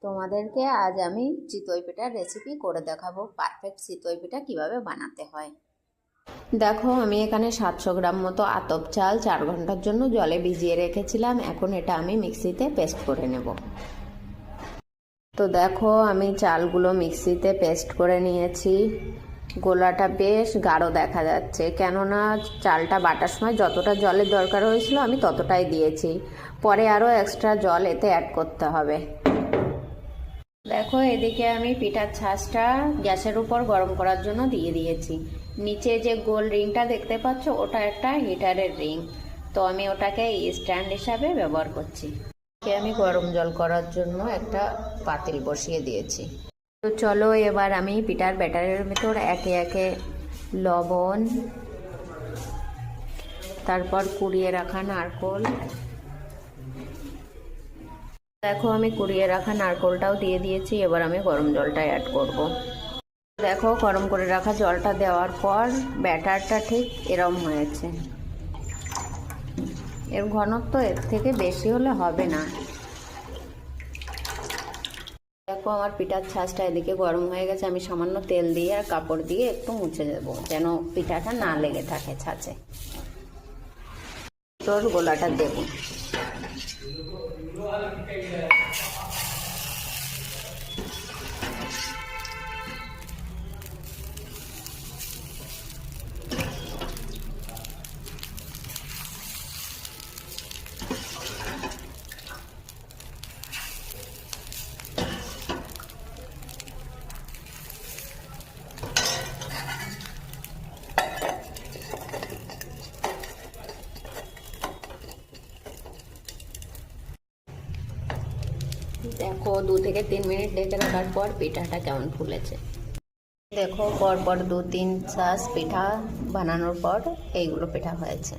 তোমাদেরকে আজ আমি চিতই পিঠার রেসিপি করে দেখাবো। পারফেক্ট চিতই পিঠা কিভাবে বানাতে হয়। দেখো, আমি এখানে 700 গ্রাম মতো আতপ চাল 4 ঘন্টার জন্য জলে ভিজিয়ে রেখেছিলাম। এখন এটা আমি মিক্সিতে পেস্ট করে নেব। তো দেখো, আমি চালগুলো মিক্সিতে পেস্ট করে নিয়েছি। গোলাটা বেশ গাঢ় দেখা যাচ্ছে, কেননা চালটা বাটার সময় যতটা জলের দরকার হয়েছিল আমি ততটাই দিয়েছি। পরে আরও এক্সট্রা জল এতে অ্যাড করতে হবে। দেখো, এদিকে আমি পিঠার ছাঁচটা গ্যাসের উপর গরম করার জন্য দিয়ে দিয়েছি। নিচে যে গোল রিংটা দেখতে পাচ্ছ, ওটা একটা হিটারের রিং। তো আমি ওটাকে স্ট্যান্ড হিসাবে ব্যবহার করছি। আমি গরম জল করার জন্য একটা পাতিল বসিয়ে দিয়েছি। তো চলো, এবার আমি পিঠার ব্যাটারের ভিতর একে একে লবণ, তারপর কুড়িয়ে রাখা নারকেল, দেখো আমি কুড়িয়ে রাখা নারকেলটাও দিয়ে দিয়েছি। এবার আমি গরম জলটা অ্যাড করব। দেখো, গরম করে রাখা জলটা দেওয়ার পর ব্যাটারটা ঠিক এরম হয়েছে। এর ঘনত্ব এর থেকে বেশি হলে হবে না। দেখো, আমার পিঠার ছাঁচটা এদিকে গরম হয়ে গেছে। আমি সামান্য তেল দিয়ে আর কাপড় দিয়ে একটু মুছে দেবো, যেন পিঠাটা না লেগে থাকে ছাঁচে। তোর গোলাটা দেবো। দেখো, 2 থেকে 3 মিনিট ঢেকে রাখার পর পিঠাটা কেমন ফুলেছে। দেখো, পরপর 2-3 ছাঁচ পিঠা বানানোর পর এইগুলো পিঠা হয়েছে।